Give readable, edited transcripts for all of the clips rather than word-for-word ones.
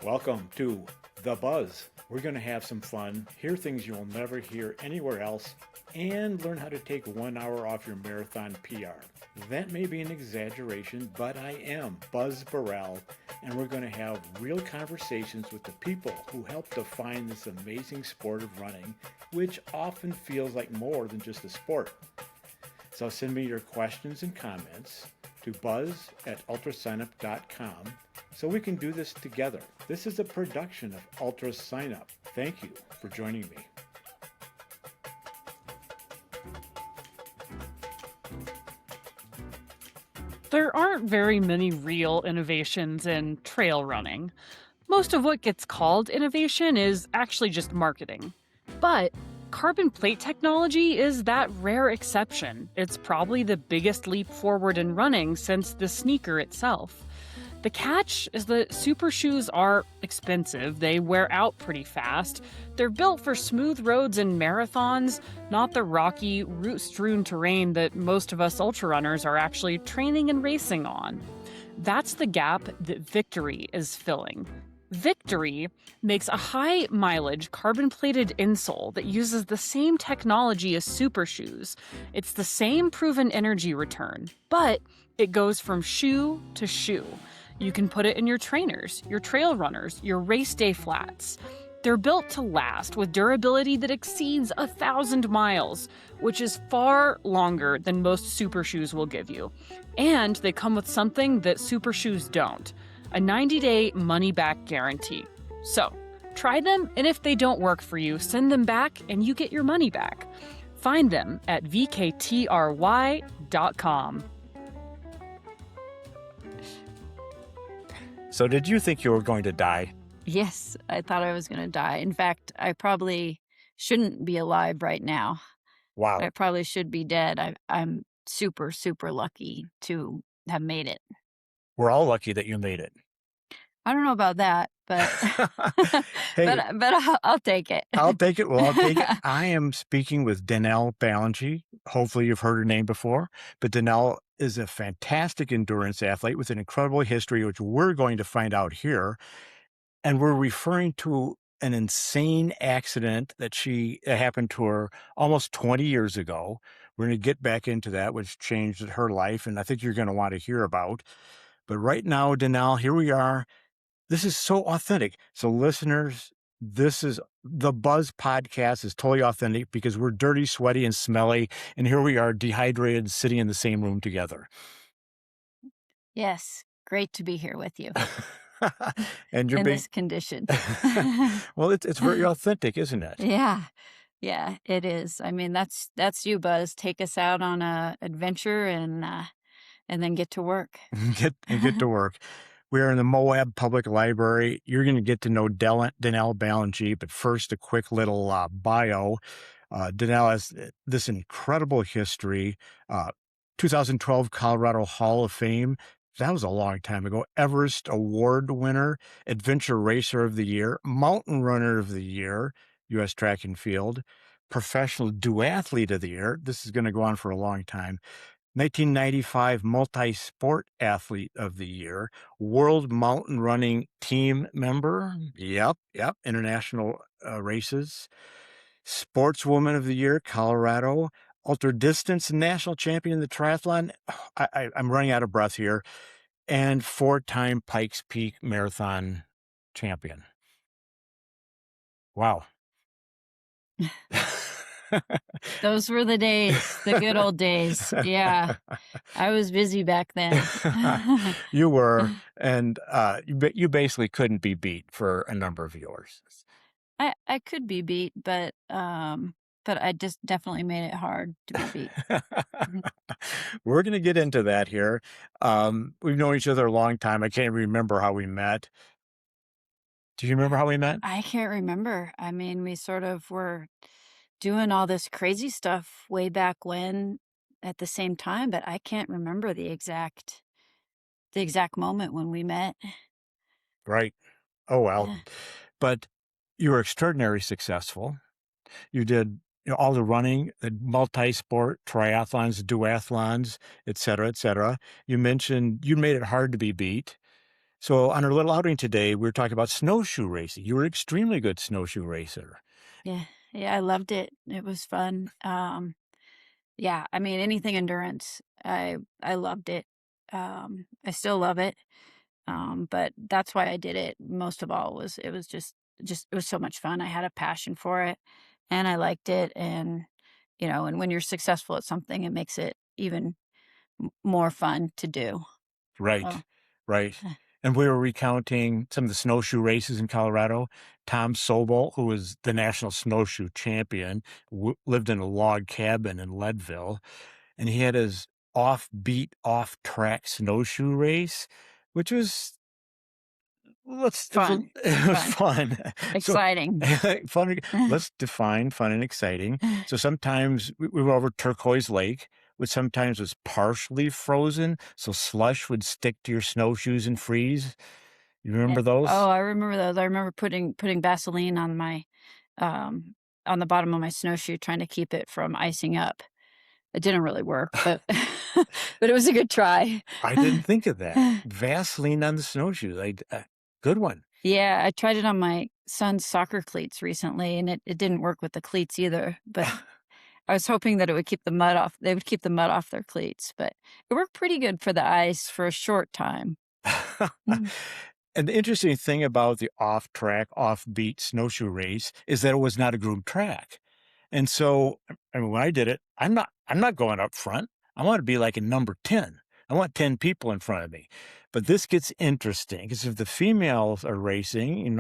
Welcome to The Buzz. We're going to have some fun, hear things you'll never hear anywhere else, and learn how to take 1 hour off your marathon PR. That may be an exaggeration, but I am Buzz Burrell, and we're going to have real conversations with the people who help define this amazing sport of running, which often feels like more than just a sport. So send me your questions and comments to buzz@ultrasignup.com so we can do this together. This is a production of Ultra Sign Up. Thank you for joining me. There aren't very many real innovations in trail running. Most of what gets called innovation is actually just marketing. But carbon plate technology is that rare exception. It's probably the biggest leap forward in running since the sneaker itself. The catch is that super shoes are expensive. They wear out pretty fast. They're built for smooth roads and marathons, not the rocky, root-strewn terrain that most of us ultra runners are actually training and racing on. That's the gap that Victory is filling. Victory makes a high-mileage carbon-plated insole that uses the same technology as super shoes. It's the same proven energy return, but it goes from shoe to shoe. You can put it in your trainers, your trail runners, your race day flats. They're built to last with durability that exceeds 1,000 miles, which is far longer than most super shoes will give you. And they come with something that super shoes don't, a 90-day money-back guarantee. So, try them, and if they don't work for you, send them back and you get your money back. Find them at vktry.com. So did you think you were going to die? Yes, I thought I was going to die. In fact, I probably shouldn't be alive right now. Wow. I probably should be dead. I'm super, super lucky to have made it. We're all lucky that you made it. I don't know about that, but Hey, but I'll take it. I'll take it. Well, I'll take it. I am speaking with Danelle Ballengee. Hopefully you've heard her name before, but Danelle is a fantastic endurance athlete with an incredible history, which we're going to find out here. And we're referring to an insane accident that happened to her almost 20 years ago. We're going to get back into that, which changed her life, and I think you're going to want to hear about. But right now, Danelle, here we are. This is so authentic. So listeners, this is the Buzz podcast is totally authentic because we're dirty, sweaty, and smelly. And here we are dehydrated, sitting in the same room together. Yes, great to be here with you And you're in being this condition. well, it's very authentic, isn't it? Yeah, it is. I mean, that's you, Buzz. Take us out on a adventure and then get to work. Get to work. We're in the Moab Public Library. You're going to get to know Danelle Ballengee, but first, a quick little bio. Danelle has this incredible history. 2012 Colorado Hall of Fame. That was a long time ago. Everest Award winner, Adventure Racer of the Year, Mountain Runner of the Year, U.S. Track and Field, Professional Duathlete of the Year. This is going to go on for a long time. 1995 Multi-Sport Athlete of the Year, World Mountain Running Team Member. Yep. International races. Sportswoman of the Year, Colorado. Ultra Distance National Champion in the Triathlon. I'm running out of breath here. And 4-time Pikes Peak Marathon champion. Wow. Those were the days, the good old days. Yeah, I was busy back then. You were, and you basically couldn't be beat for a number of years. I could be beat, but I just definitely made it hard to be beat. We're going to get into that here. We've known each other a long time. I can't remember how we met. Do you remember how we met? I can't remember. I mean, we sort of were doing all this crazy stuff way back when at the same time, but I can't remember the exact moment when we met. Right. Oh, well. Yeah. But you were extraordinarily successful. You did all the running, the multi-sport, triathlons, duathlons, et cetera, et cetera. You mentioned you made it hard to be beat. So on our little outing today, we were talking about snowshoe racing. You were an extremely good snowshoe racer. Yeah. Yeah, I loved it. It was fun. Yeah, I mean, anything endurance, I loved it. I still love it. But that's why I did it most of all was it was just it was so much fun. I had a passion for it and I liked it. And, and when you're successful at something, it makes it even more fun to do. Right, So, right. eh, And we were recounting some of the snowshoe races in Colorado. Tom Sobel, who was the national snowshoe champion, lived in a log cabin in Leadville, and he had his offbeat, off-track snowshoe race, which was it was fun, it was fun, fun. So exciting. fun. Let's define fun and exciting. So sometimes we were over Turquoise Lake, which sometimes was partially frozen, so slush would stick to your snowshoes and freeze. You remember Oh, those? I remember those. I remember putting Vaseline um on the bottom of my snowshoe trying to keep it from icing up. It didn't really work, but but it was a good try. I didn't think of that. Vaseline on the snowshoes. Good one. Yeah, I tried it on my son's soccer cleats recently, and it didn't work with the cleats either, but I was hoping that it would keep the mud off they would keep the mud off their cleats, but it worked pretty good for the ice for a short time. Mm. And the interesting thing about the off-track, off-beat snowshoe race is that it was not a groomed track. And so, I mean, when I did it, I'm not going up front. I want to be like a number 10. I want 10 people in front of me. But this gets interesting because if the females are racing,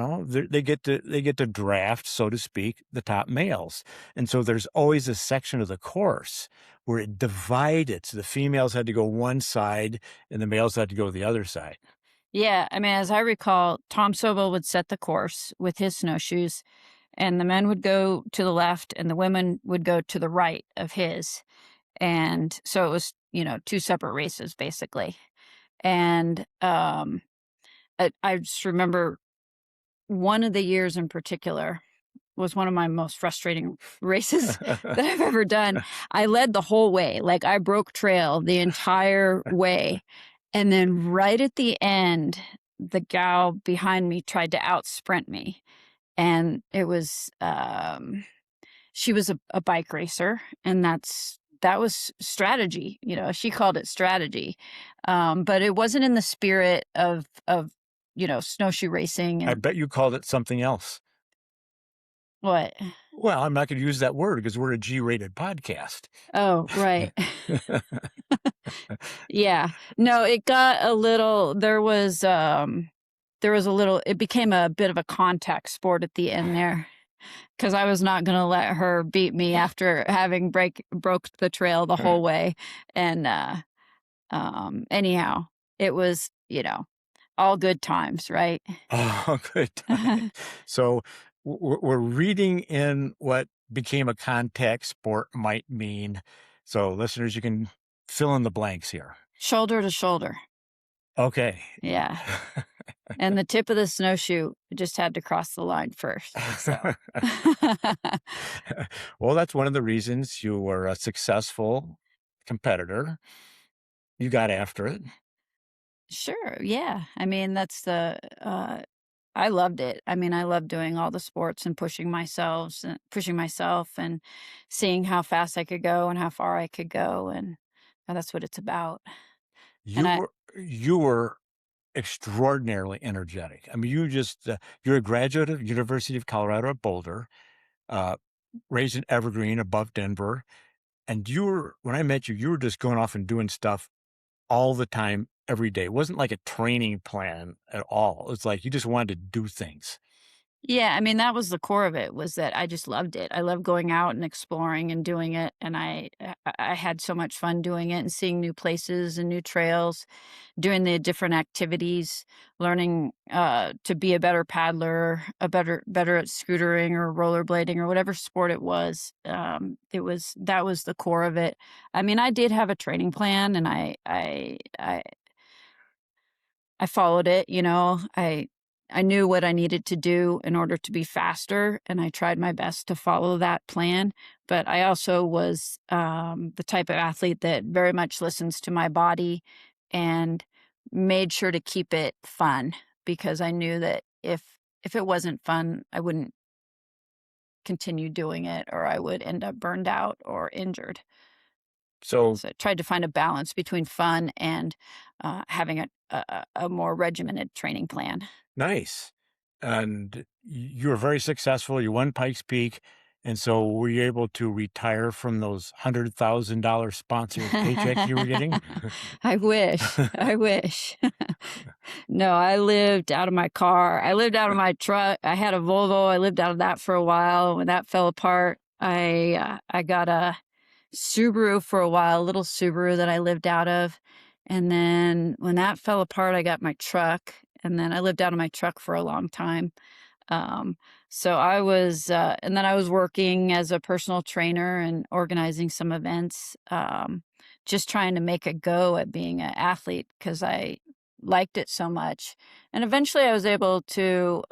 they get to draft, so to speak, the top males. And so there's always a section of the course where it divided. So the females had to go one side and the males had to go the other side. Yeah, I mean, as I recall, Tom Sobel would set the course with his snowshoes, and the men would go to the left and the women would go to the right of his, and so it was, 2 separate races, basically, and, I just remember one of the years in particular was one of my most frustrating races that I've ever done. I led the whole way, like, I broke trail the entire way, and then right at the end, the gal behind me tried to out sprint me, and it was, she was a bike racer, and that was strategy, she called it strategy, but it wasn't in the spirit of, snowshoe racing I and bet you called it something else. what? Well, I'm not going to use that word because we're a G-rated podcast. Oh, right. Yeah. No, it got a little there was a little it became a bit of a contact sport at the end there, because I was not gonna let her beat me after having broke the trail the whole way, and, anyhow, it was, all good times, right? Oh, good time. So we're reading in what became a contact sport might mean. So listeners, you can fill in the blanks here. Shoulder to shoulder. Okay. Yeah. And the tip of the snowshoe just had to cross the line first, so Well, that's one of the reasons you were a successful competitor. You got after it. Sure, yeah. I mean, I loved it. I mean, I love doing all the sports and pushing myself and seeing how fast I could go and how far I could go, and that's what it's about. And You I were you were extraordinarily energetic. I mean, you're a graduate of University of Colorado at Boulder, uh, raised in Evergreen above Denver, and when I met you, you were just going off and doing stuff all the time, every day. It wasn't like a training plan at all. It's like you just wanted to do things. Yeah, I mean, that was the core of it, was that I just loved it. I loved going out and exploring and doing it, and I had so much fun doing it and seeing new places and new trails, doing the different activities, learning, to be a better paddler, better at scootering or rollerblading or whatever sport it was. That was the core of it. I mean, I did have a training plan, and I followed it, I knew what I needed to do in order to be faster, and I tried my best to follow that plan, but I also was, the type of athlete that very much listens to my body and made sure to keep it fun, because I knew that if it wasn't fun, I wouldn't continue doing it, or I would end up burned out or injured. So So I tried to find a balance between fun and having a more regimented training plan. nice. And you were very successful. You won Pikes Peak. And so were you able to retire from those $100,000 sponsor paychecks you were getting? I wish. I wish. No, I lived out of my car. I lived out of my truck. I had a Volvo. I lived out of that for a while. When that fell apart, I got a Subaru for a while, a little Subaru that I lived out of. And then when that fell apart, I got my truck. And then I lived out of my truck for a long time. Um, so I was, and then I was working as a personal trainer and organizing some events, just trying to make a go at being an athlete because I liked it so much. And eventually I was able to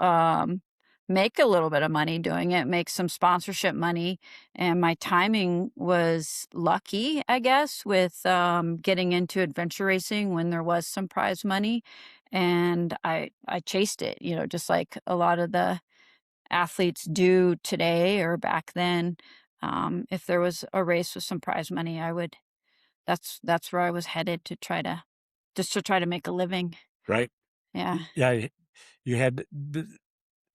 make a little bit of money doing it, make some sponsorship money. And my timing was lucky, I guess, with getting into adventure racing when there was some prize money. And I chased it, just like a lot of the athletes do today or back then. If there was a race with some prize money, that's where I was headed to try to make a living. Right. Yeah. Yeah. You had,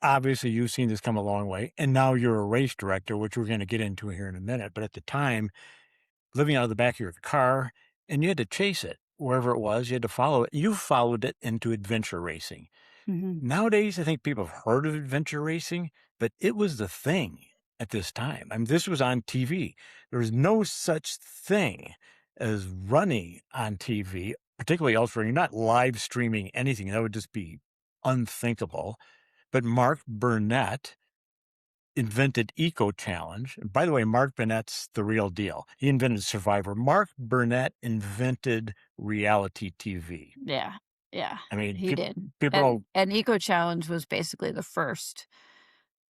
obviously, you've seen this come a long way. And now you're a race director, which we're going to get into here in a minute. But at the time, living out of the back of your car, and you had to chase it wherever it was. You had to follow it. You followed it into adventure racing. Hmm. Nowadays, I think people have heard of adventure racing, but it was the thing at this time. I mean, this was on TV. There was no such thing as running on TV, particularly ultra. You're not live streaming anything. That would just be unthinkable. But Mark Burnett invented Eco Challenge. And by the way, Mark Burnett's the real deal. He invented Survivor. Mark Burnett invented reality TV. Yeah. Yeah. I mean, He did. people, And Eco Challenge was basically the first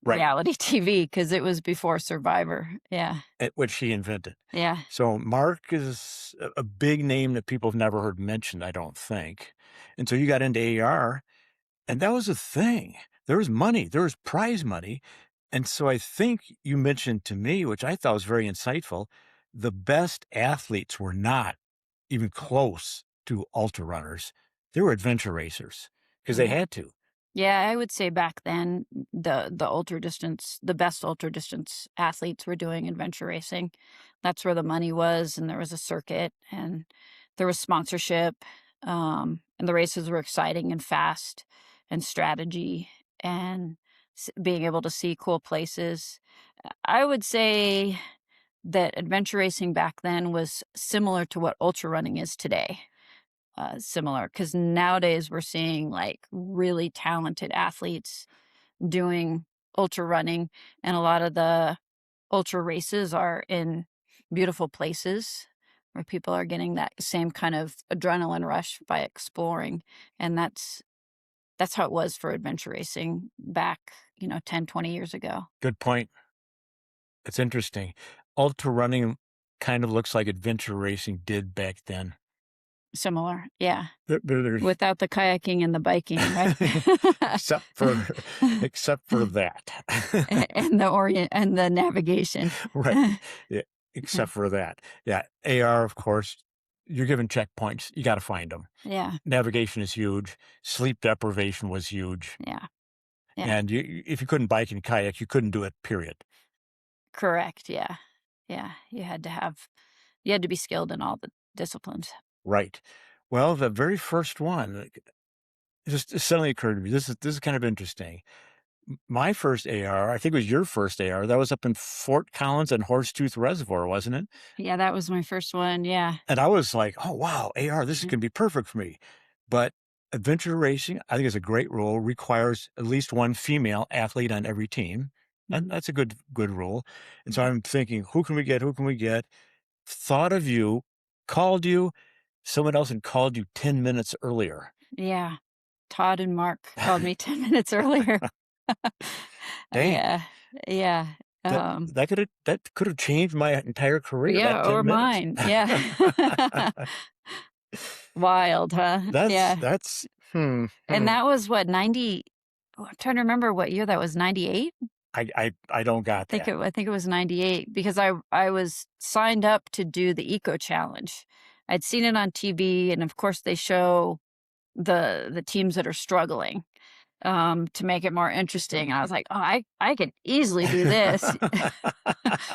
right, reality TV because it was before Survivor. Yeah. which he invented. Yeah. So Mark is a big name that people have never heard mentioned, I don't think. And so you got into AR, and that was a thing. There was money. There was prize money. And so I think you mentioned to me, which I thought was very insightful, the best athletes were not even close to ultra runners. They were adventure racers because they Yeah. had to. Yeah, I would say back then the best ultra distance athletes were doing adventure racing. That's where the money was, and there was a circuit, and there was sponsorship, and the races were exciting and fast, and strategy, and being able to see cool places. I would say that adventure racing back then was similar to what ultra running is today. Similar, because nowadays we're seeing like really talented athletes doing ultra running, and a lot of the ultra races are in beautiful places where people are getting that same kind of adrenaline rush by exploring. And that's how it was for adventure racing back 10, 20 years ago. Good point. It's interesting. Ultra running kind of looks like adventure racing did back then. Similar, yeah, There's without the kayaking and the biking, right? except for that. and the navigation. Right. Yeah, except for that. Yeah. AR, of course, you're given checkpoints. You got to find them. Yeah, Navigation is huge. Sleep deprivation was huge. yeah, yeah. And if you couldn't bike and kayak, you couldn't do it, period. Correct. Yeah. Yeah. You had to be skilled in all the disciplines. Right. Well, the very first one just suddenly occurred to me. This is kind of interesting. My first AR, I think it was your first AR, that was up in Fort Collins and Horsetooth Reservoir, wasn't it? Yeah, that was my first one. Yeah. And I was like, oh, wow, AR, this is going to be perfect for me. But adventure racing, I think is a great rule, requires at least one female athlete on every team. And that's a good rule. And so I'm thinking, who can we get? Who can we get? Thought of you, called you. Someone else had called you 10 minutes earlier. Yeah. Todd and Mark called me 10 minutes earlier. Dang. Yeah. Yeah. That could have changed my entire career. Yeah, that 10 or minutes. mine. Yeah. Wild, huh? Yeah. That's And that was what, 90 I'm trying to remember what year that was, 98? I don't got that. I think it was 98 because I was signed up to do the eco challenge. I'd seen it on TV, and of course they show the teams that are struggling to make it more interesting. I was like, oh, I could easily do this,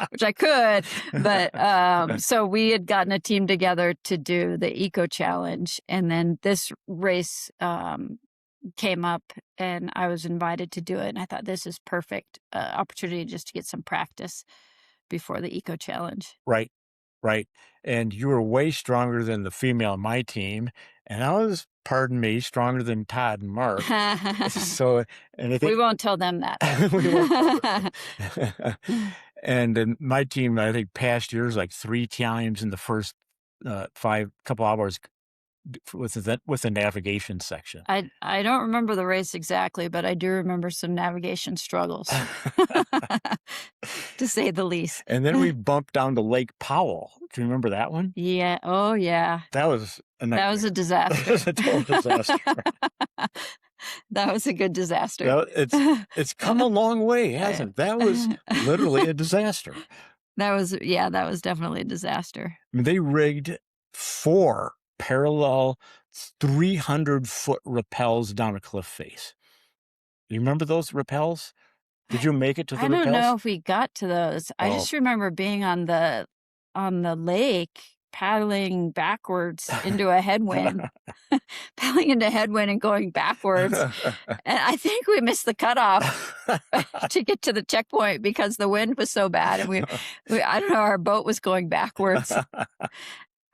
which I could. But so we had gotten a team together to do the eco challenge, and then this race came up, and I was invited to do it. And I thought this is perfect opportunity just to get some practice before the eco challenge. Right, right. And you were way stronger than the female on my team, and I was, pardon me, stronger than Todd and Mark. So, and I We think won't tell them that. we won't. And in my team, I think past years, like 3 times in the first 5 couple hours with the navigation section. I don't remember the race exactly, but I do remember some navigation struggles, to say the least. And then we bumped down to Lake Powell. Do you remember that one? Yeah. Oh, yeah. That was a That was a That disaster. was a total disaster. That was a good disaster. Well, it's come a long way, hasn't it? That was literally a disaster. That was definitely a disaster. I mean, they rigged 4 parallel 300-foot rappels down a cliff face. You remember those rappels? Did you make it to the I don't rappels? know if we got to those. I Oh. just remember being on the lake paddling backwards into a headwind, paddling into headwind and going backwards. And I think we missed the cutoff to get to the checkpoint because the wind was so bad, and I don't know, our boat was going backwards.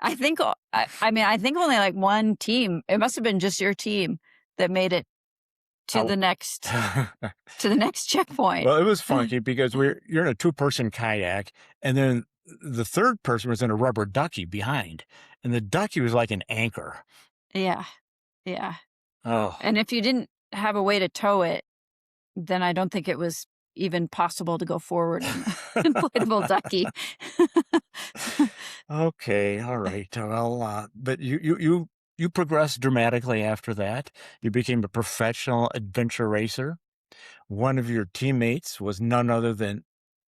I think I think only like one team. It must have been just your team that made it to the next checkpoint. Well, it was funky because you're in a 2-person kayak, and then the third person was in a rubber ducky behind, and the ducky was like an anchor. Yeah. Oh, And if you didn't have a way to tow it, then I don't think it was even possible to go forward in an inflatable ducky. okay, all right. Well, but you progressed dramatically after that. You became a professional adventure racer. One of your teammates was none other than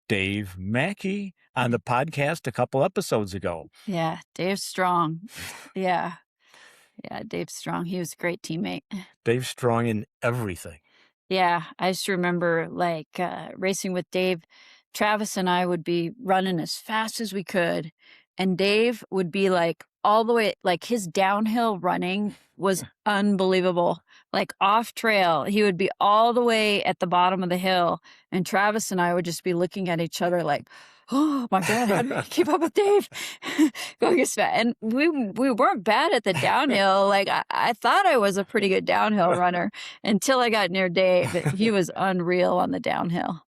Dave Mackey on the podcast a couple episodes ago. Yeah, Dave's strong. Yeah, Dave's strong. He was a great teammate. Dave's strong in everything. Yeah, I just remember racing with Dave. Travis and I would be running as fast as we could, and Dave would be like all the way, like his downhill running was unbelievable. Like off trail, he would be all the way at the bottom of the hill, and Travis and I would just be looking at each other like, oh my God, how do we keep up with Dave? Going as fast. And we weren't bad at the downhill. Like I thought I was a pretty good downhill runner until I got near Dave. He was unreal on the downhill.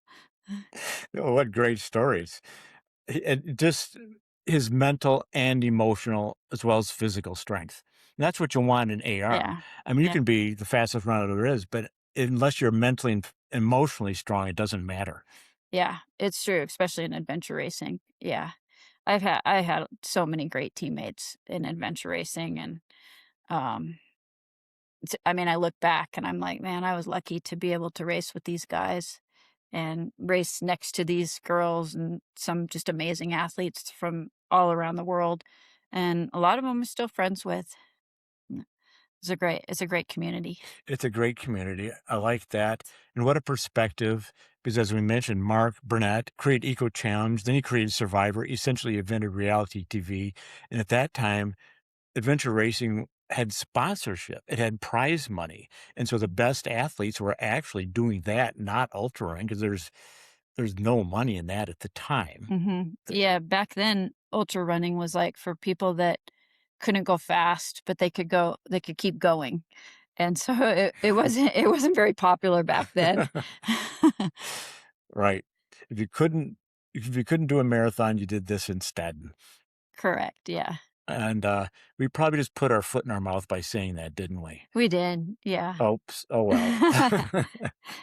Oh, what great stories. And just his mental and emotional as well as physical strength. And that's what you want in AR. Yeah. I mean, you Yeah. can be the fastest runner there is, but unless you're mentally and emotionally strong, it doesn't matter. Yeah, it's true, especially in adventure racing. Yeah. I had so many great teammates in adventure racing, and I mean, I look back and I'm like, man, I was lucky to be able to race with these guys and race next to these girls and some just amazing athletes from all around the world. And a lot of them I'm still friends with. It's a great community. It's a great community. I like that. And what a perspective, because as we mentioned, Mark Burnett created Eco Challenge, then he created Survivor, essentially invented reality TV. And at that time, adventure racing had sponsorship. It had prize money. And so the best athletes were actually doing that, not ultra running, because there's no money in that at the time. Mm-hmm. Yeah, back then, ultra running was like for people that couldn't go fast, but they could keep going. And so it wasn't very popular back then. Right. If you couldn't do a marathon, you did this instead. Correct. Yeah. And we probably just put our foot in our mouth by saying that, didn't we? We did, yeah. Oops. Oh, well.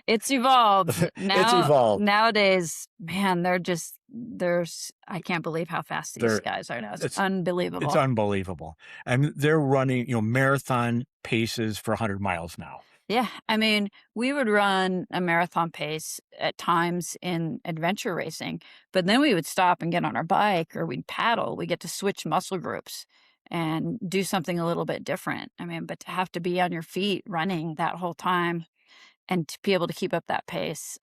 It's evolved. It's evolved. Nowadays, man, I can't believe how fast these They're guys are now. It's It's unbelievable. unbelievable. I mean, they're running, marathon paces for 100 miles now. Yeah, I mean, we would run a marathon pace at times in adventure racing, but then we would stop and get on our bike or we'd paddle. We get to switch muscle groups and do something a little bit different. I mean, but to have to be on your feet running that whole time and to be able to keep up that pace,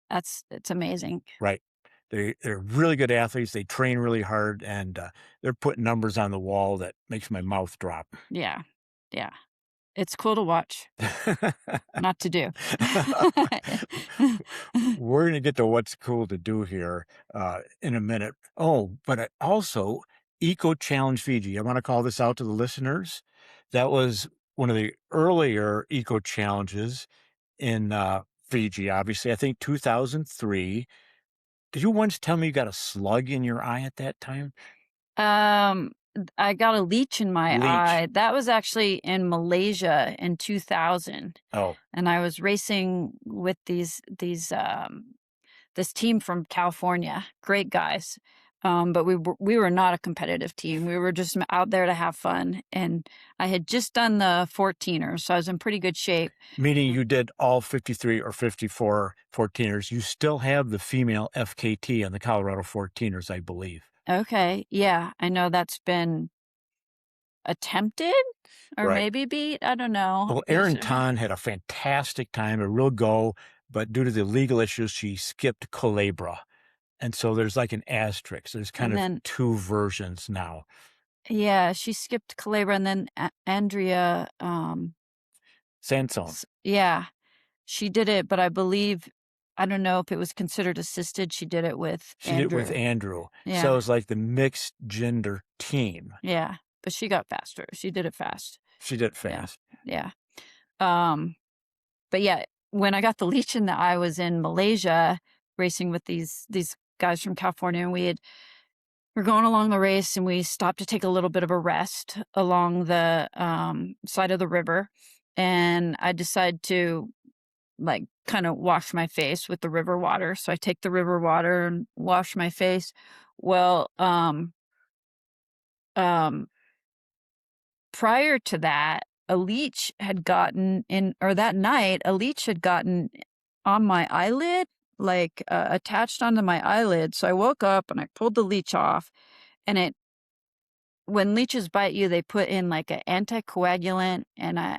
it's amazing. Right. They're really good athletes. They train really hard, and they're putting numbers on the wall that makes my mouth drop. Yeah, yeah. It's cool to watch, not to do. We're going to get to what's cool to do here in a minute. Oh, but also Eco Challenge Fiji. I want to call this out to the listeners. That was one of the earlier eco challenges in Fiji, obviously. I think 2003. Did you once tell me you got a slug in your eye at that time? I got a leech in my Leech. eye. That was actually in Malaysia in 2000. Oh, And I was racing with this team from California. Great guys. But we were not a competitive team. We were just out there to have fun. And I had just done the 14ers, so I was in pretty good shape. meaning you did all 53 or 54 14ers. You still have the female FKT on the Colorado 14ers, I believe. Okay. Yeah, I know that's been attempted or Right. maybe beat. I don't know. Well, Erin Ton had a fantastic time, a real go, but due to the legal issues, she skipped Culebra. And so there's like an asterisk. There's kind And of then- two versions now. Yeah, she skipped Culebra, and then Andrea, Sansone. yeah, she did it, but I don't know if it was considered assisted. She did it with She did it with Andrew. Andrew. Yeah. So it was like the mixed gender team. Yeah, but she got faster. She did it fast. She did it fast. Yeah. But yeah, when I got the leech in the eye, I was in Malaysia racing with these guys from California, and we're going along the race, and we stopped to take a little bit of a rest along the side of the river, and I decided to like kind of wash my face with the river water. So I take the river water and wash my face. Well, prior to that, a leech had gotten in, or that night, a leech had gotten on my eyelid, like attached onto my eyelid. So I woke up and I pulled the leech off, and when leeches bite you, they put in like an anticoagulant and an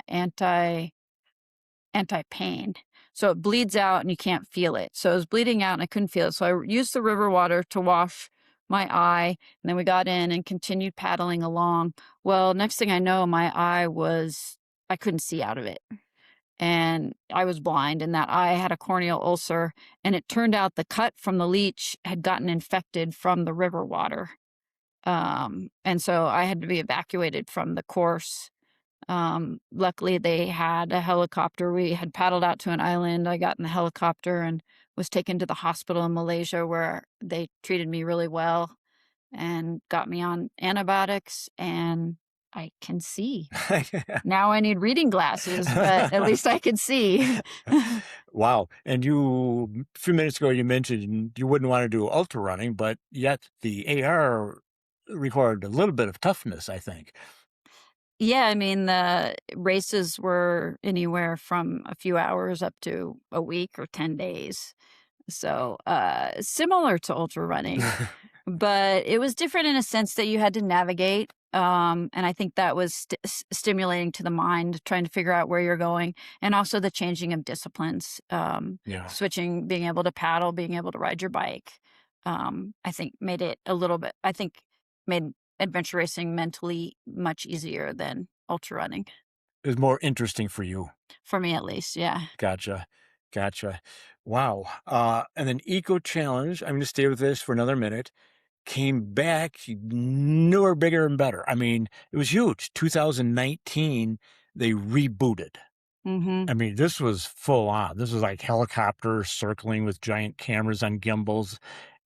anti-pain. So it bleeds out and you can't feel it. So it was bleeding out and I couldn't feel it. So I used the river water to wash my eye. And then we got in and continued paddling along. Well, next thing I know, my eye I couldn't see out of it. And I was blind, and that eye had a corneal ulcer. And it turned out the cut from the leech had gotten infected from the river water. And so I had to be evacuated from the course. Luckily, they had a helicopter. We had paddled out to an island. I got in the helicopter and was taken to the hospital in Malaysia, where they treated me really well and got me on antibiotics, and I can see. Now I need reading glasses, but at least I can see. Wow. And a few minutes ago, you mentioned you wouldn't want to do ultra running, but yet the AR required a little bit of toughness, I think. Yeah, I mean, the races were anywhere from a few hours up to a week or 10 days. So similar to ultra running, but it was different in a sense that you had to navigate. And I think that was stimulating to the mind, trying to figure out where you're going, and also the changing of disciplines, Yeah. switching, being able to paddle, being able to ride your bike. I think made adventure racing mentally much easier than ultra running, It was more interesting for you. for me at least. Yeah. Gotcha. Wow. And then Eco Challenge, I'm going to stay with this for another minute, came back newer, bigger, and better. I mean, it was huge. 2019, they rebooted. Mm-hmm. I mean, this was full on. This was like helicopters circling with giant cameras on gimbals.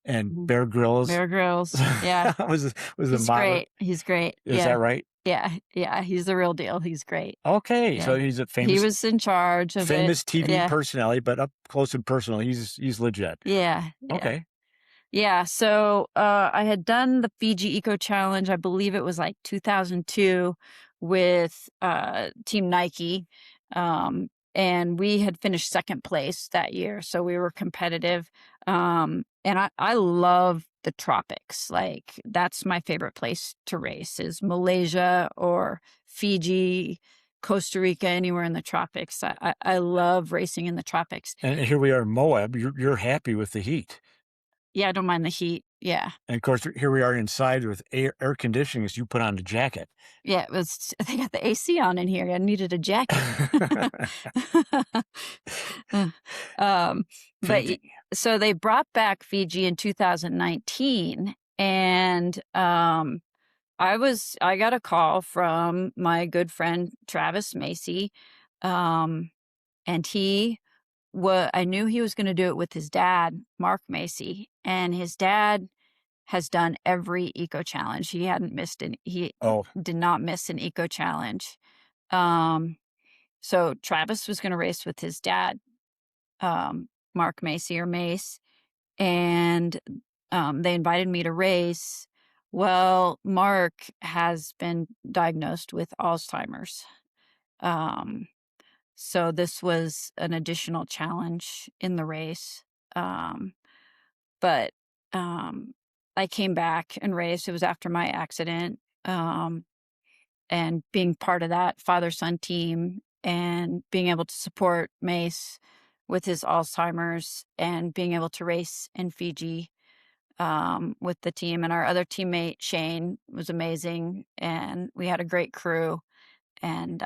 And Mhm. Bear Grylls Bear Grylls. Yeah. was the He's model. great. He's great. Is that right? Yeah. Yeah. He's the real deal. He's great. Okay, Yeah. so he's a He was in charge of it. famous TV Yeah. personality, but up close and personal, he's legit. Yeah. Yeah. Okay. Yeah. So I had done the Fiji Eco Challenge, I believe it was like 2002 with Team Nike. And we had finished second place that year. So we were competitive. And I love the tropics. Like that's my favorite place to race is Malaysia or Fiji, Costa Rica, anywhere in the tropics. I love racing in the tropics. And here we are in Moab. You're happy with the heat. Yeah, I don't mind the heat. Yeah. And of course, here we are inside with air conditioning as you put on the jacket. Yeah, it was they got the AC on in here. I needed a jacket. Um, but Fiji. so they brought back Fiji in 2019, and I got a call from my good friend Travis Macy, and I knew he was going to do it with his dad, Mark Macy, and his dad has done every eco challenge. He Oh, did not miss an eco challenge. So Travis was going to race with his dad, Mark Macy or Mace, and they invited me to race. Well, Mark has been diagnosed with Alzheimer's. So this was an additional challenge in the race. But I came back and raced. It was after my accident. And being part of that father-son team and being able to support Mace with his Alzheimer's and being able to race in Fiji with the team. And our other teammate, Shane, was amazing. And we had a great crew. And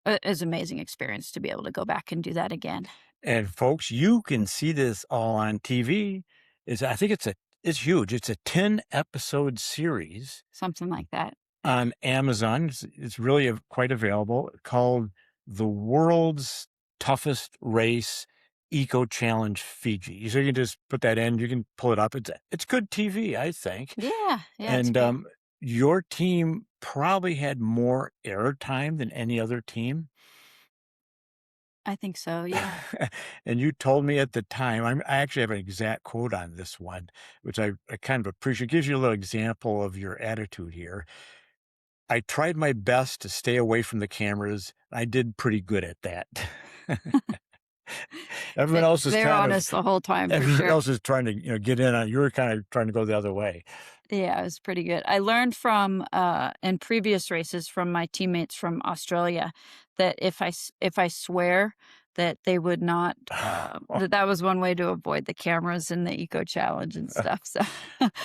it was an amazing experience to be able to go back and do that again. and folks, you can see this all on TV. I think it's huge. It's a 10-episode series Something like that. on Amazon. It's really quite available, called The World's Toughest Race Eco Challenge Fiji. So you can just put that in. You can pull it up. It's good TV, I think. Yeah. Yeah. It's And great. your team probably had more airtime than any other team. I think so. Yeah. And you told me at the time, I actually have an exact quote on this one, which I kind of appreciate. It gives you a little example of your attitude here. I tried my best to stay away from the cameras. I did pretty good at that. Everyone else is They're kind of, honest the whole time for everyone sure. else is trying to get in on. You were kind of trying to go the other way. Yeah, it was pretty good. I learned from in previous races from my teammates from Australia that if I swear that they would not that was one way to avoid the cameras and the eco challenge and stuff. So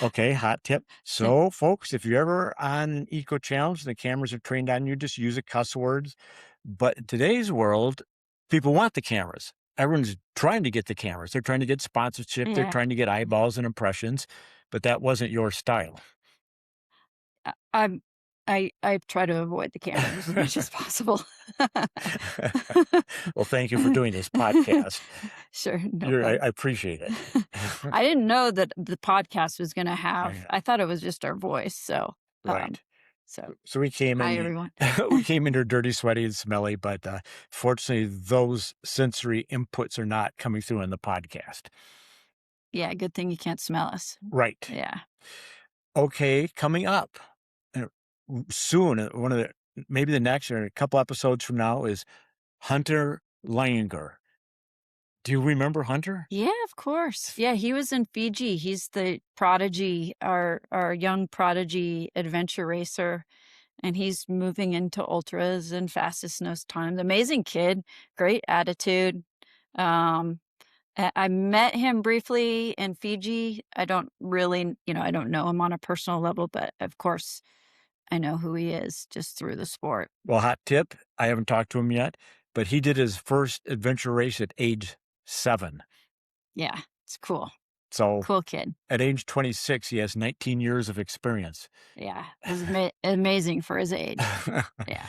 Okay, hot tip. So, folks, if you're ever on an eco challenge and the cameras are trained on you, just use a cuss words. But in today's world, people want the cameras. Everyone's trying to get the cameras. They're trying to get sponsorship. They're yeah, trying to get eyeballs and impressions. But that wasn't your style. I'm I try to avoid the cameras as much as possible. Well, thank you for doing this podcast. Sure, no I problem. appreciate it. I didn't know that the podcast was going to have. Yeah. I thought it was just our voice. So Right. so So we came hi in. everyone. We came in here dirty, sweaty, and smelly. But fortunately, those sensory inputs are not coming through in the podcast. Yeah, good thing you can't smell us. Right. Yeah. Okay, coming up soon, maybe the next or a couple episodes from now is Hunter Langer. Do you remember Hunter? Yeah, of course. Yeah, he was in Fiji. He's the prodigy, our young prodigy adventure racer, and he's moving into ultras and fastest nose times. Amazing kid, great attitude. Um, I met him briefly in Fiji. I don't really, I don't know him on a personal level, but of course, I know who he is just through the sport. Well, hot tip, I haven't talked to him yet, but he did his first adventure race at age 7. Yeah, it's cool. So Cool kid. at age 26, he has 19 years of experience. Yeah, it was amazing for his age. Yeah.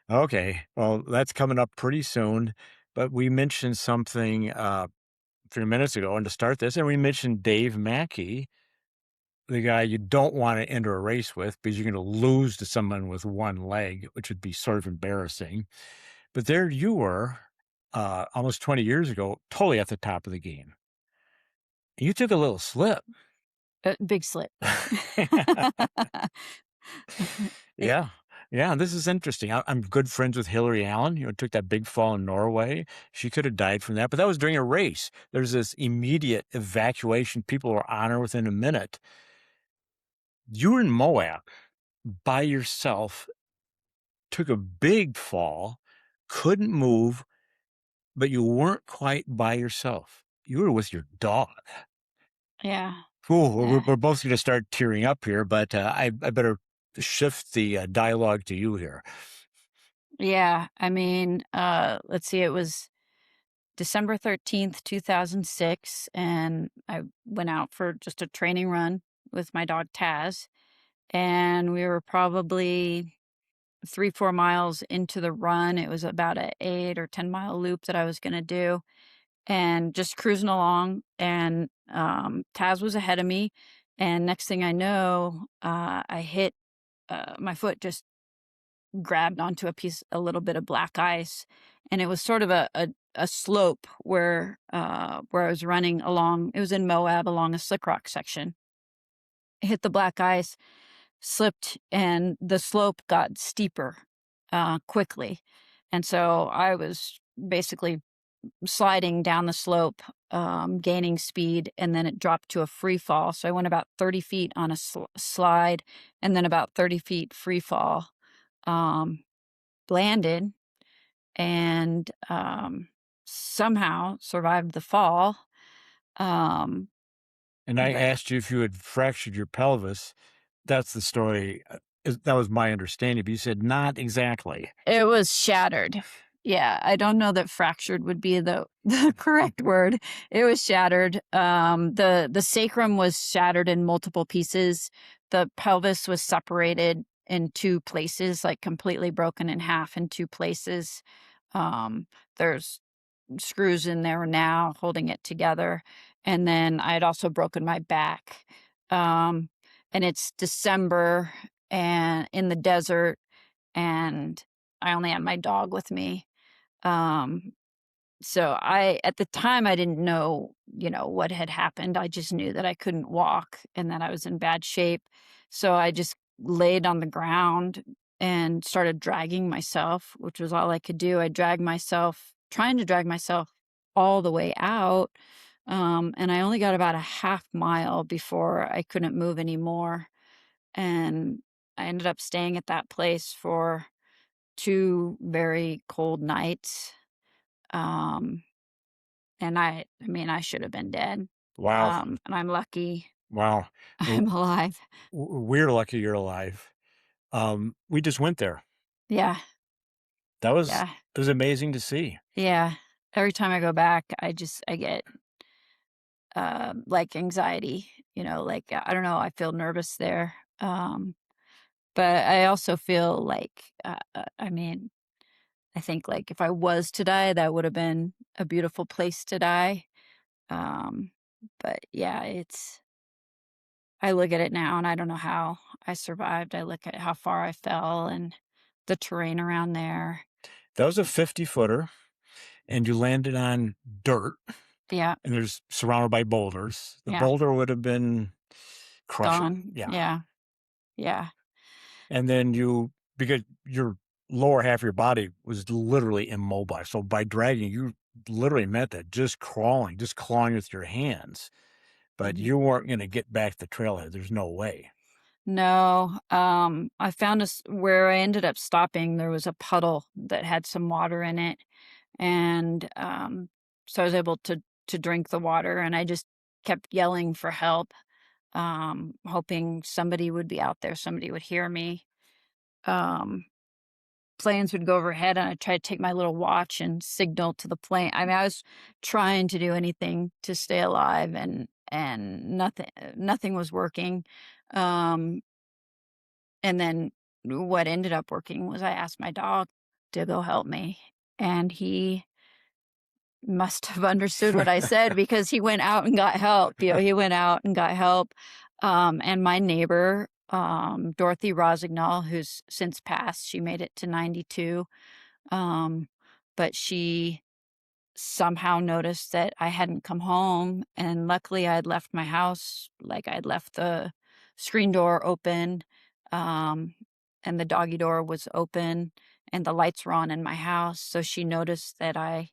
Okay, well, that's coming up pretty soon. But we mentioned something few minutes ago, and to start this, and we mentioned Dave Mackey, the guy you don't want to enter a race with because you're going to lose to someone with one leg, which would be sort of embarrassing. But there you were, almost 20 years ago, totally at the top of the game. You took a little slip. Big slip. It- Yeah. Yeah, this is interesting. I'm good friends with Hillary Allen, took that big fall in Norway. She could have died from that, but that was during a race. There's this immediate evacuation. People were on her within a minute. You were in Moab by yourself, took a big fall, couldn't move, but you weren't quite by yourself. You were with your dog. yeah. Ooh, Yeah. we're both going to start tearing up here, but I better shift the dialogue to you here. Yeah. I mean, let's see, it was December 13th, 2006, and I went out for just a training run with my dog Taz, and we were probably 3-4 miles into the run. It was about a 8 or 10 mile loop that I was going to do, and just cruising along, and Taz was ahead of me, and next thing I know, I hit my foot just grabbed onto a little bit of black ice, and it was sort of a slope where I was running along. It was in Moab along a slick rock section. I hit the black ice, slipped, and the slope got steeper quickly, and so I was basically sliding down the slope, gaining speed, and then it dropped to a free fall. So I went about 30 feet on a slide, and then about 30 feet free fall. Um, landed and somehow survived the fall. Um, And I but asked you if you had fractured your pelvis. That's the story. That was my understanding, but you said not exactly. it was shattered. Yeah, I don't know that fractured would be the correct word. It was shattered. The sacrum was shattered in multiple pieces. The pelvis was separated in two places, like completely broken in half in two places. There's screws in there now holding it together. And then I had also broken my back. Um, and it's December and in the desert, and I only had my dog with me. Um, so at the time, I didn't know, what had happened. I just knew that I couldn't walk and that I was in bad shape. So I just laid on the ground and started dragging myself, which was all I could do. I dragged myself, trying to drag myself all the way out. And I only got about a half mile before I couldn't move anymore. And I ended up staying at that place for 2 very cold nights. Um, and I mean, I should have been dead. Wow. And I'm lucky Wow. I'm alive. We're lucky you're alive. We just went there. Yeah, That was yeah, it was amazing to see. yeah. Every time I go back, I get, like, anxiety, like, I don't know, I feel nervous there. But I also feel like, I mean, I think, like, if I was to die, that would have been a beautiful place to die. Um, but yeah, I look at it now and I don't know how I survived. I look at how far I fell and the terrain around there. That was a 50-footer, and you landed on dirt, Yeah, and there's surrounded by boulders. The yeah, boulder would have been crushing. gone. Yeah. Yeah, yeah. And then because your lower half of your body was literally immobile. So by dragging, you literally meant that just crawling, just clawing with your hands. But Mhm. you weren't going to get back the trailhead. There's no way. No, I found where I ended up stopping, there was a puddle that had some water in it, and, so I was able to drink the water, and I just kept yelling for help, hoping somebody would be out there, somebody would hear me. Um, planes would go overhead, and I tried to take my little watch and signal to the plane. I mean, I was trying to do anything to stay alive, and nothing was working. Um and then what ended up working was I asked my dog to go help me, and he must have understood what I said because he went out and got help. He went out and got help. And my neighbor, Dorothy Rosignol, who's since passed, she made it to 92. But she somehow noticed that I hadn't come home, and luckily I had left my house, like I'd left the screen door open, and the doggy door was open, and the lights were on in my house. So she noticed that I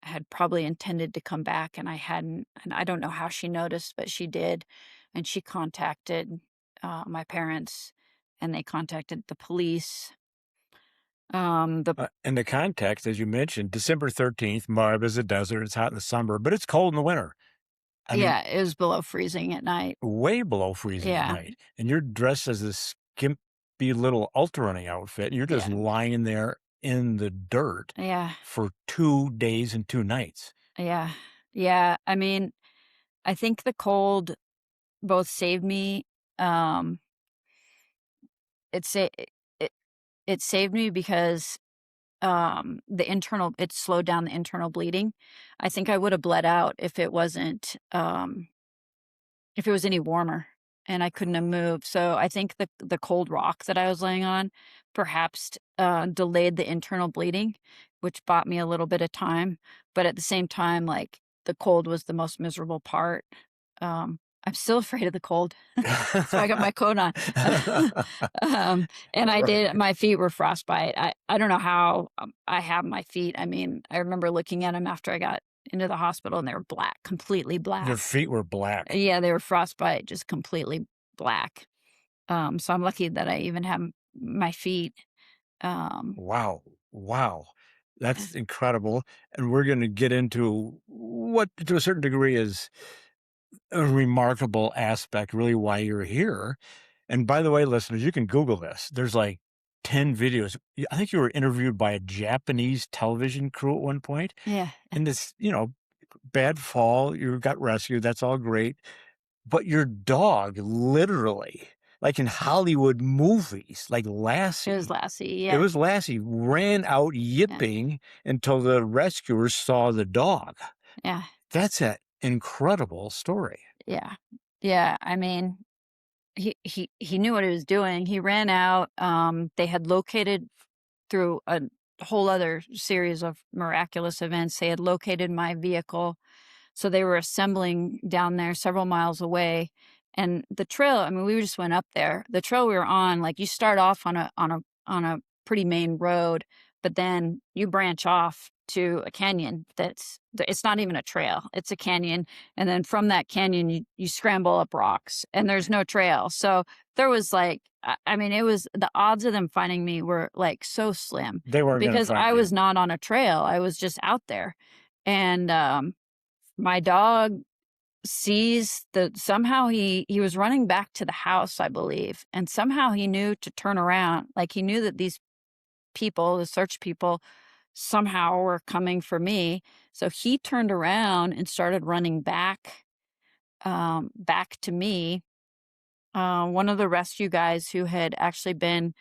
had probably intended to come back and I hadn't. And I don't know how she noticed, but she did. And she contacted my parents, and they contacted the police. In the context, as you mentioned, December 13th, Moab is a desert. It's hot in the summer, but it's cold in the winter. I mean, Yeah, it was below freezing at night. way below freezing at Yeah. night. And you're dressed as this skimpy little ultra running outfit. And you're just Yeah. lying there in the dirt Yeah. for 2 days and 2 nights. Yeah. Yeah. I mean, I think the cold both saved me. It sa- it saved me because it slowed down the internal bleeding. I think I would have bled out if it wasn't if it was any warmer and I couldn't have moved. So I think the cold rock that I was laying on perhaps delayed the internal bleeding, which bought me a little bit of time. But at the same time, like, the cold was the most miserable part. I'm still afraid of the cold, so I got my coat on. And my feet were frostbite. I don't know how I have my feet. I mean, I remember looking at them after I got into the hospital and they were black, completely black. Your feet were black. Yeah, they were frostbite, just completely black. So I'm lucky that I even have my feet. Wow. Wow. That's incredible. And we're going to get into what, to a certain degree, is a remarkable aspect, really, why you're here. And by the way, listeners, you can Google this. There's like 10 videos. I think you were interviewed by a Japanese television crew at one point. Yeah. And this, bad fall, you got rescued. That's all great. But your dog literally, like in Hollywood movies, like Lassie. It was Lassie. It Yeah. was Lassie, ran out yipping until the rescuers saw the dog. Yeah. That's an incredible story. Yeah. Yeah. I mean, he knew what he was doing. He ran out. They had located, through a whole other series of miraculous events, they had located my vehicle. So they were assembling down there several miles away. And the trail, I mean, we just went up there. The trail we were on, like, you start off on a pretty main road, but then you branch off to a canyon it's not even a trail, it's a canyon. And then from that canyon, you scramble up rocks and there's no trail. So there was, like, I mean, it was, the odds of them finding me were, like, so slim. They weren't gonna Because find I you. was not on a trail. I was just out there. And my dog sees somehow he was running back to the house, I believe. And somehow he knew to turn around. Like, he knew that these people, the search people, somehow were coming for me. So he turned around and started running back to me. One of the rescue guys who had actually been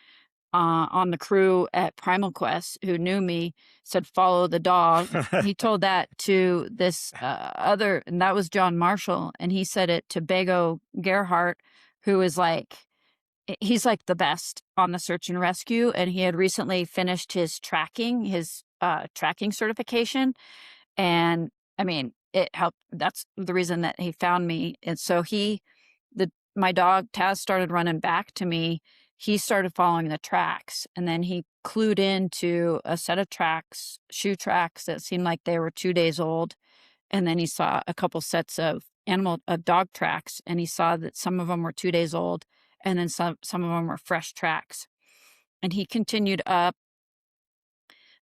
on the crew at Primal Quest, who knew me, said, "Follow the dog." He told that to this other, and that was John Marshall, and he said it to Bego Gerhardt, who is like, he's like the best on the search and rescue, and he had recently finished his tracking certification. And I mean, it helped. That's the reason that he found me. And so my dog Taz started running back to me. He started following the tracks, and then he clued into a set of shoe tracks that seemed like they were 2 days old. And then he saw a couple sets of dog tracks, and he saw that some of them were 2 days old, and then some of them were fresh tracks. And he continued up,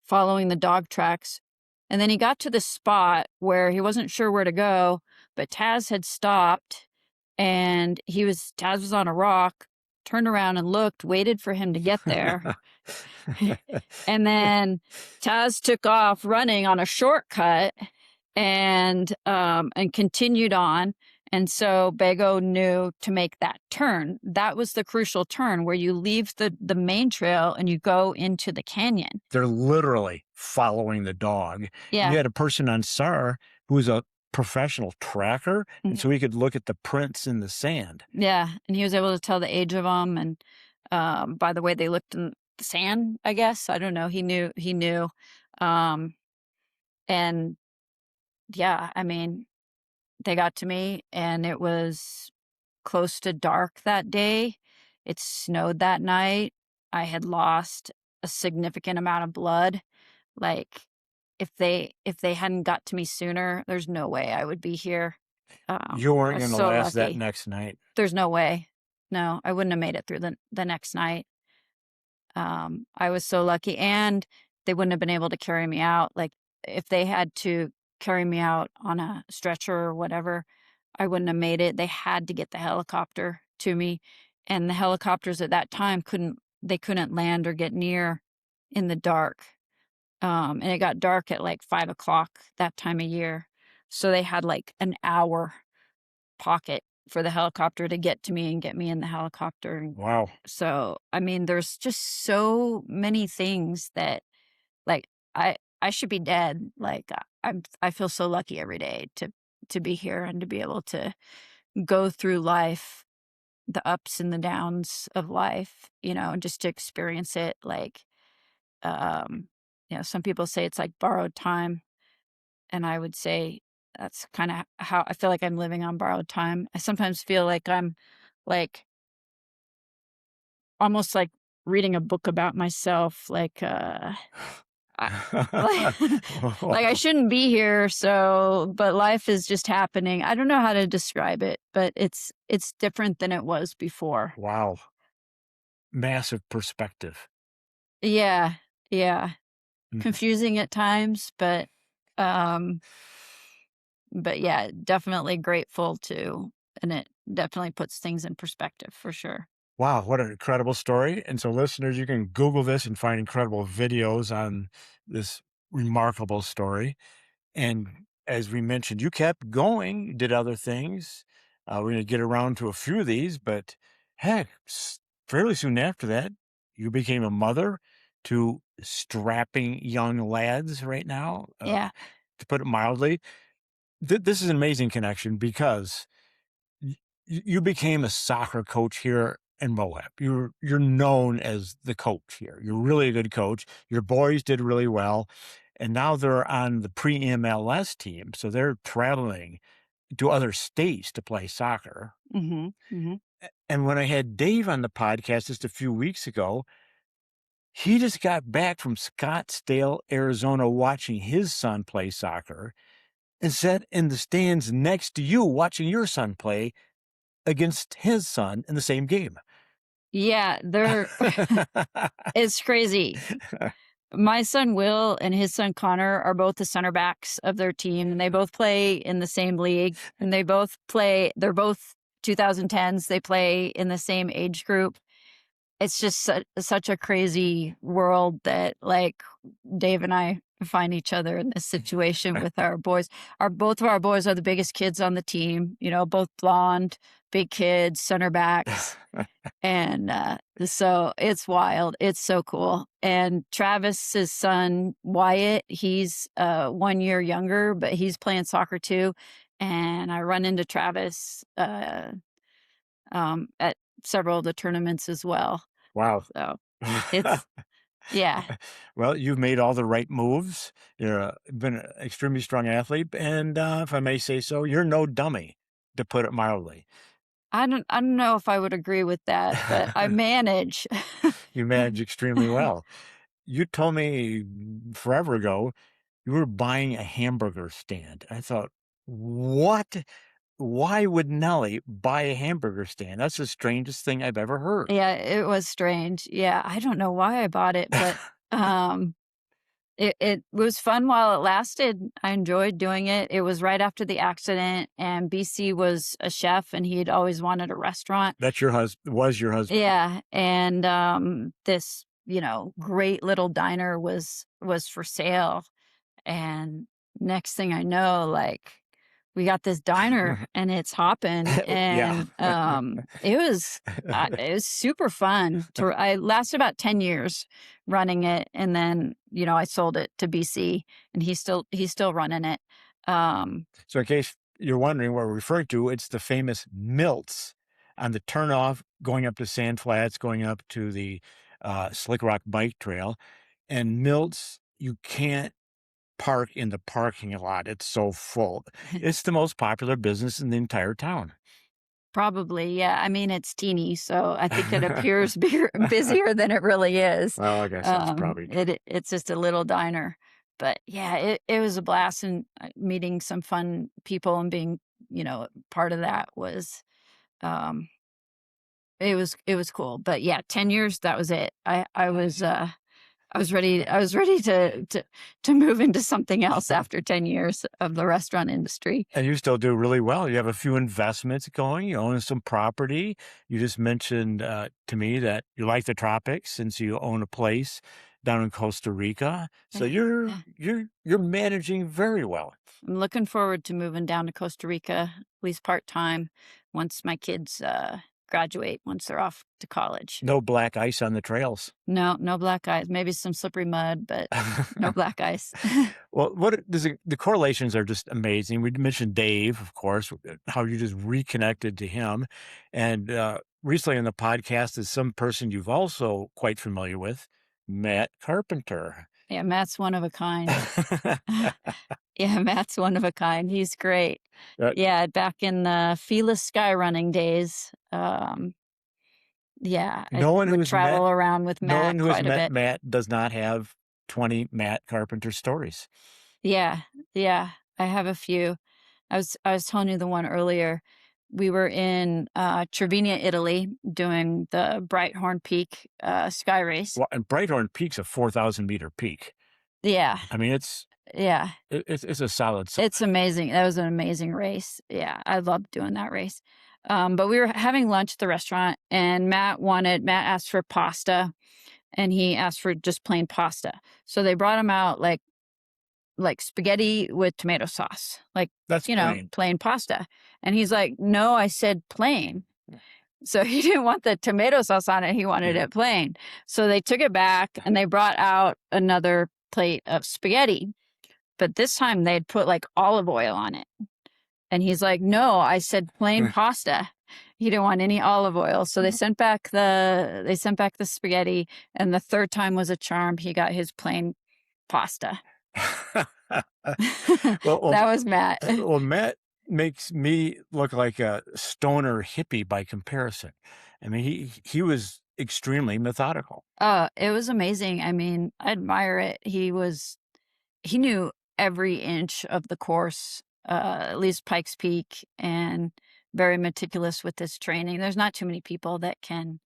following the dog tracks. And then he got to the spot where he wasn't sure where to go, but Taz had stopped, and Taz was on a rock, turned around and looked, waited for him to get there. And then Taz took off running on a shortcut and continued on. And so Bago knew to make that turn. That was the crucial turn where you leave the main trail and you go into the canyon. They're literally following the dog. And Yeah. you had a person on SAR who was a professional tracker, and so he could look at the prints in the sand. Yeah, and he was able to tell the age of them, and by the way they looked in the sand, I guess. I don't know. He knew. And yeah, I mean, they got to me, and it was close to dark that day. It snowed that night. I had lost a significant amount of blood. Like, if they hadn't got to me sooner, there's no way I would be here. You I weren't was going to so last that lucky. next night. There's no way. No, I wouldn't have made it through the next night. I was so lucky, and they wouldn't have been able to carry me out. Like, if they had to carry me out on a stretcher or whatever, I wouldn't have made it. They had to get the helicopter to me, and the helicopters at that time couldn't land or get near in the dark. And it got dark at like 5 o'clock that time of year, so they had like an hour pocket for the helicopter to get to me and get me in the helicopter. Wow. So, I mean, there's just so many things that, like, I should be dead. Like, I feel so lucky every day to be here and to be able to go through life, the ups and the downs of life, and just to experience it. Like, some people say it's like borrowed time, and I would say that's kind of how I feel like I'm living on borrowed time. I sometimes feel like I'm like almost like reading a book about myself, like like I shouldn't be here, but life is just happening. I don't know how to describe it, but it's different than it was before. Wow. Massive perspective. Yeah. Yeah. Mm. Confusing at times, um but yeah, definitely grateful too, and it definitely puts things in perspective for sure. Wow, what an incredible story. And so, listeners, you can Google this and find incredible videos on this remarkable story. And as we mentioned, you kept going, you did other things. We're going to get around to a few of these, but heck, fairly soon after that, you became a mother to strapping young lads right now, Yeah. to put it mildly. This is an amazing connection because you became a soccer coach here in Moab. You're known as the coach here. You're really a good coach. Your boys did really well, and now they're on the pre-MLS team, so they're traveling to other states to play soccer. Mm-hmm. Mm-hmm. And when I had Dave on the podcast just a few weeks ago, he just got back from Scottsdale, Arizona, watching his son play soccer, and sat in the stands next to you watching your son play against his son in the same game. Yeah, it's crazy. My son Will and his son Connor are both the center backs of their team, and they both play in the same league, and they're both 2010s. They play in the same age group. It's just such a crazy world that, like, Dave and I find each other in this situation with our boys. Both of our boys are the biggest kids on the team, both blonde, big kids, center backs. And so it's wild. It's so cool. And Travis's son, Wyatt, he's 1 year younger, but he's playing soccer too. And I run into Travis at several of the tournaments as well. Wow. So it's, yeah. Well, you've made all the right moves. You've been an extremely strong athlete. And if I may say so, you're no dummy, to put it mildly. I don't know if I would agree with that, but I manage. You manage extremely well. You told me forever ago you were buying a hamburger stand. I thought, what? Why would Nellie buy a hamburger stand? That's the strangest thing I've ever heard. Yeah, it was strange. Yeah, I don't know why I bought it, but it was fun while it lasted. I enjoyed doing it. It was right after the accident, and BC was a chef, and he had always wanted a restaurant. That's your husband, was your husband. Yeah, and this, great little diner was for sale. And next thing I know, like, we got this diner and it's hopping, Yeah. and it was super fun. I lasted about 10 years running it, and then I sold it to BC, and he's still running it. So in case you're wondering what we're referring to, it's the famous Milts on the turnoff going up to Sand Flats, going up to the Slick Rock Bike Trail. And Milts, you can't park in the parking lot. It's so full. It's the most popular business in the entire town. Probably, yeah. I mean, it's teeny, so I think it appears busier than it really is. Well, I guess that's probably It's just a little diner, but yeah, it was a blast, and meeting some fun people and being part of that was um it was cool. But yeah, 10 years, that was it. I was ready to move into something else after 10 years of the restaurant industry. And you still do really well. You have a few investments going. You own some property. You just mentioned to me that you like the tropics since you own a place down in Costa Rica. So you're managing very well. I'm looking forward to moving down to Costa Rica, at least part-time, once my kids graduate, once they're off to college. No black ice on the trails. No black ice. Maybe some slippery mud, but no black ice. Well, the correlations are just amazing. We mentioned Dave, of course, how you just reconnected to him. And recently on the podcast is some person you've also quite familiar with, Matt Carpenter. Yeah, Matt's one of a kind. Yeah, Matt's one of a kind. He's great. Yeah, back in the Fearless Sky running days. Yeah, No one would who's travel around with No one Matt who has quite a met bit. Matt does not have 20 Matt Carpenter stories. Yeah, I have a few. I was telling you the one earlier. We were in Trevina, Italy, doing the Brighthorn Peak sky race. Well, and Brighthorn Peak's a 4,000-meter peak. Yeah, I mean, it's a solid. it's amazing. That was an amazing race. Yeah, I loved doing that race. But we were having lunch at the restaurant, and Matt asked for pasta, and he asked for just plain pasta. So they brought him out like spaghetti with tomato sauce, That's plain pasta. And he's like, "No, I said plain." So he didn't want the tomato sauce on it. He wanted it plain. So they took it back and they brought out another plate of spaghetti. But this time they'd put like olive oil on it. And he's like, "No, I said plain pasta." He didn't want any olive oil. So they sent back the spaghetti, and the third time was a charm. He got his plain pasta. Well, That was Matt. Well, Matt makes me look like a stoner hippie by comparison. I mean, he was extremely methodical. It was amazing. I mean, I admire it. He knew every inch of the course, at least Pikes Peak, and very meticulous with his training. There's not too many people that can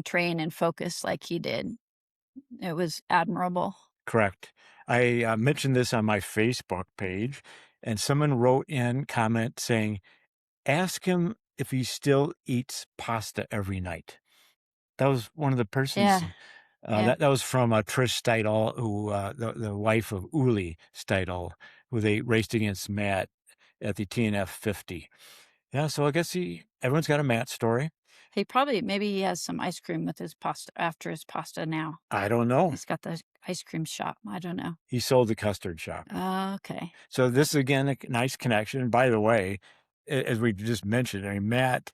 train and focus like he did. It was admirable. Correct. I mentioned this on my Facebook page, and someone wrote in comment saying, ask him if he still eats pasta every night. That was one of the persons. Yeah. That was from Trish Steidel, who the wife of Uli Steidel, who they raced against Matt at the TNF 50. Yeah, so I guess everyone's got a Matt story. Maybe he has some ice cream with his pasta after his pasta now. I don't know. He's got the ice cream shop. I don't know. He sold the custard shop. Okay. So this is, again, a nice connection. And by the way, as we just mentioned, I mean, Matt,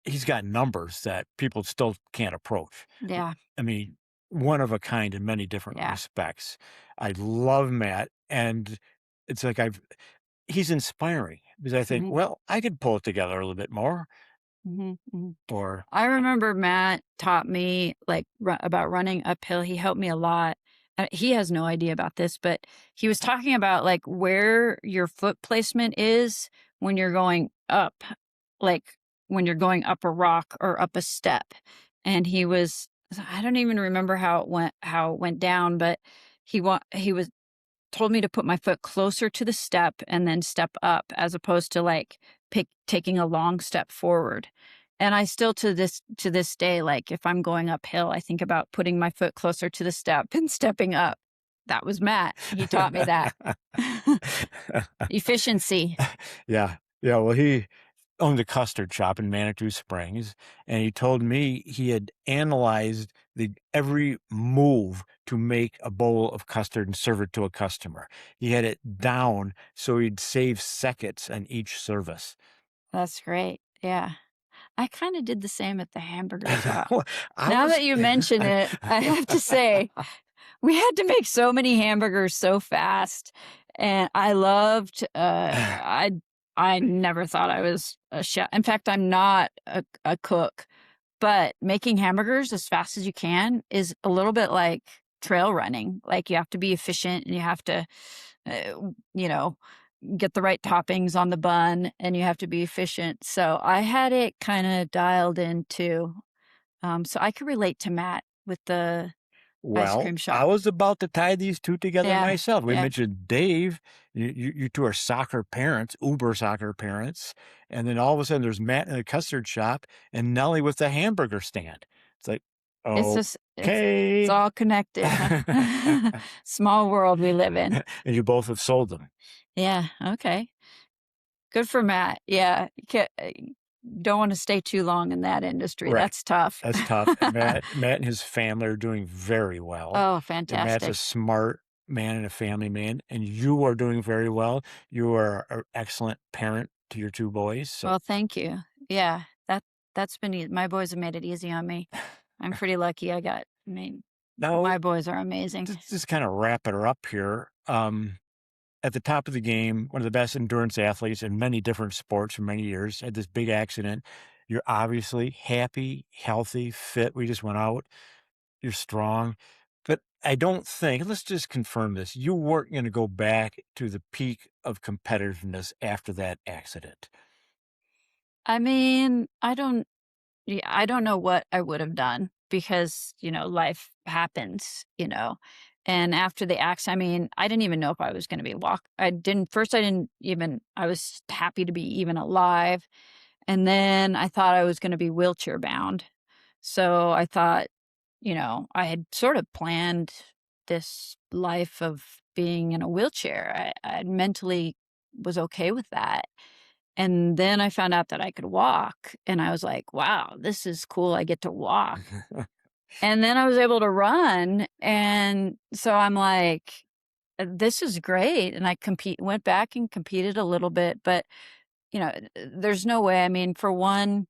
he's got numbers that people still can't approach. Yeah. I mean, one of a kind in many different respects. I love Matt, and it's like he's inspiring because I think, well, I could pull it together a little bit more. Or I remember Matt taught me about running uphill. He helped me a lot. He has no idea about this, but he was talking about where your foot placement is when you're going up, when you're going up a rock or up a step. And I don't even remember how it went down, but he told me to put my foot closer to the step and then step up, as opposed to taking a long step forward. And I still to this day, if I'm going uphill, I think about putting my foot closer to the step and stepping up. That was Matt. He taught me that. Efficiency. Yeah. Yeah. Well, he owned a custard shop in Manitou Springs, and he told me he had analyzed every move to make a bowl of custard and serve it to a customer. He had it down so he'd save seconds on each service. That's great. Yeah. I kind of did the same at the hamburger shop. Well, I Now was that you mention it, I have to say, we had to make so many hamburgers so fast, and I loved. I never thought I was a chef. In fact, I'm not a cook, but making hamburgers as fast as you can is a little bit like trail running. Like you have to be efficient, and you have to, you know, get the right toppings on the bun, and you have to be efficient. So I had it kind of dialed into. So I could relate to Matt with the ice Well, cream I shop. was about to tie these two together Yeah, myself. We yeah. mentioned Dave. You two are soccer parents, uber soccer parents. And then all of a sudden there's Matt in the custard shop and Nellie with the hamburger stand. It's like, It's just it's okay. all connected, huh? Small world we live in. And you both have sold them. Yeah, okay. Good for Matt. Yeah, don't wanna stay too long in that industry. Right. That's tough. That's tough. Matt and his family are doing very well. Oh, And Matt's a fantastic. smart man and a family man, and you are doing very well. You are an excellent parent to your two boys. So Well, thank you. Yeah, that's been my boys have made it easy on me. I'm pretty lucky I mean, now, my boys are amazing. just kind of wrap it up here. At the top of the game, one of the best endurance athletes in many different sports for many years, had this big accident. You're obviously happy, healthy, fit. We just went out. You're strong. But I don't think, let's just confirm this, you weren't going to go back to the peak of competitiveness after that accident. I mean, I don't know what I would have done because, life happens, And after the accident, I mean, I didn't even know if I was going to be I didn't even, I was happy to be even alive. And then I thought I was going to be wheelchair bound. So I thought, I had sort of planned this life of being in a wheelchair. I mentally was okay with that. And then I found out that I could walk, and I was like, "Wow, this is cool, I get to walk." And then I was able to run, and so I'm like, This is great." And I went back and competed a little bit, but, there's no way. I mean, for one,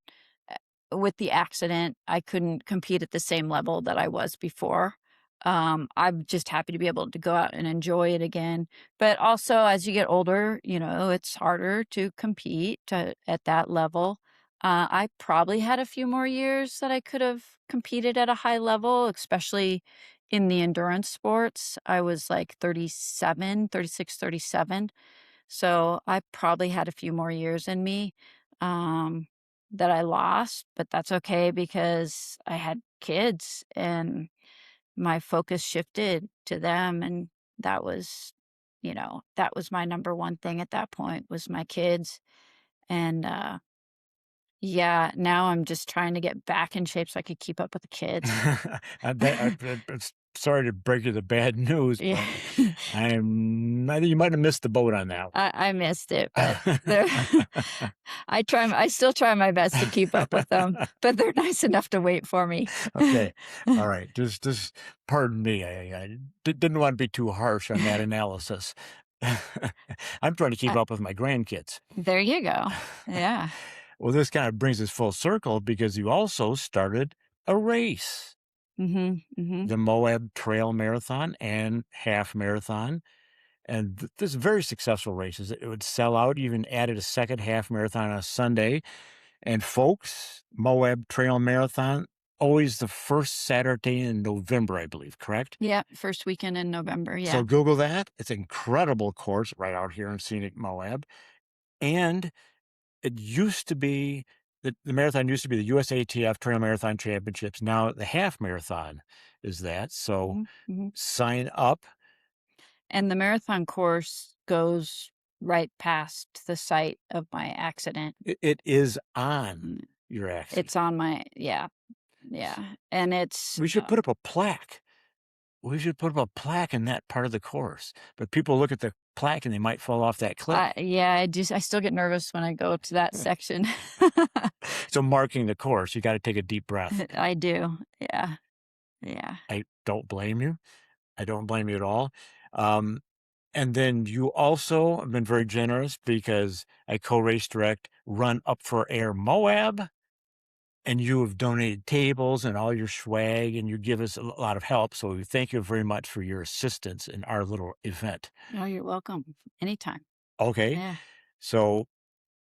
with the accident, I couldn't compete at the same level that I was before. I'm just happy to be able to go out and enjoy it again. But also, as you get older, it's harder to compete at that level. I probably had a few more years that I could have competed at a high level, especially in the endurance sports. I was like 37, 36, 37. So I probably had a few more years in me. Um, that I lost, but that's okay because I had kids and my focus shifted to them, and that was, that was my number one thing at that point was my kids. And yeah, now I'm just trying to get back in shape so I could keep up with the kids. It's sorry to break you the bad news, Yeah. but I think you might have missed the boat on that I missed it, but I still try my best to keep up with them, but they're nice enough to wait for me. Okay. All right. Just pardon me. I didn't want to be too harsh on that analysis. I'm trying to keep Uh, up with my grandkids. There you go. Yeah. Well, this kind of brings us full circle because you also started a race, Mhm. Mhm. the Moab Trail Marathon and Half Marathon. And this is very successful races. It would sell out. You even added a second half marathon on a Sunday. And folks, Moab Trail Marathon, always the first Saturday in November, I believe, correct? Yeah, first weekend in November, yeah. So Google that. It's an incredible course right out here in scenic Moab. And it used to be, the marathon used to be the USATF Trail Marathon Championships. Now the half marathon is that. So Mhm. Mhm. sign up. And the marathon course goes right past the site of my accident. It is on Mm, your accident. It's on my yeah, and it's, We should put up a plaque. We should put up a plaque in that part of the course. But people look at the plaque and they might fall off that cliff. I still get nervous when I go to that section. So marking the course, you got to take a deep breath. I do. Yeah. Yeah. I don't blame you. I don't blame you at all. And then you also have been very generous because I co-race direct Run Up for Air Moab, and you have donated tables and all your swag, and you give us a lot of help. So we thank you very much for your assistance in our little event. Oh, you're welcome. Anytime. Okay. Yeah. So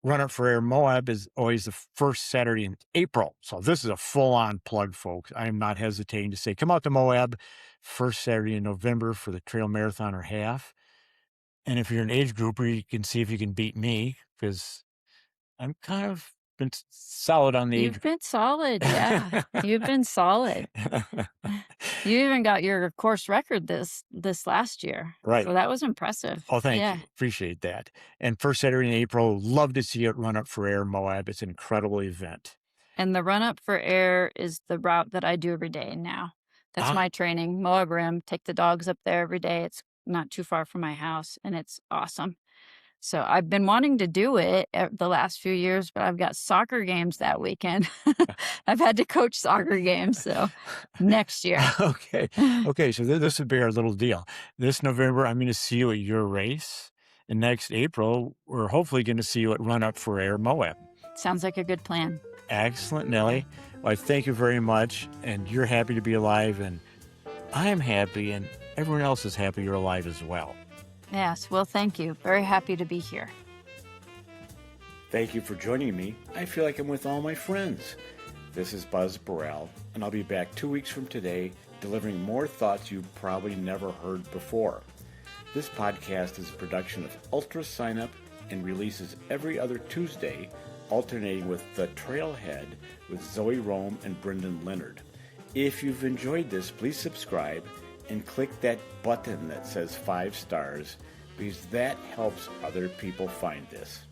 Run Up for Air Moab is always the first Saturday in April. So this is a full-on plug, folks. I am not hesitating to say, come out to Moab first Saturday in November for the trail marathon or half. And if you're an age grouper, you can see if you can beat me, because I'm kind of been solid on the age. You've been solid. Yeah. You've been solid. You even got your course record this last year. Right. So that was impressive. Oh, thank Yeah. you. Appreciate that. And first Saturday in April, love to see it Run Up for Air Moab. It's an incredible event. And the Run Up for Air is the route that I do every day now. That's my training. Moab Rim, take the dogs up there every day. It's not too far from my house, and it's awesome. So I've been wanting to do it the last few years, but I've got soccer games that weekend. I've had to coach soccer games, so next year. Okay. Okay, so this would be our little deal. This November, I'm going to see you at your race. And next April, we're hopefully going to see you at Run Up for Air Moab. Sounds like a good plan. Excellent, Nellie. Well, I thank you very much, and you're happy to be alive, and I'm happy, and everyone else is happy you're alive as well. Yes, well, thank you. Very happy to be here. Thank you for joining me. I feel like I'm with all my friends. This is Buzz Burrell, and I'll be back 2 weeks from today delivering more thoughts you've probably never heard before. This podcast is a production of Ultra Sign Up and releases every other Tuesday, alternating with The Trailhead with Zoe Rome and Brendan Leonard. If you've enjoyed this, please subscribe and click that button that says 5 stars, because that helps other people find this.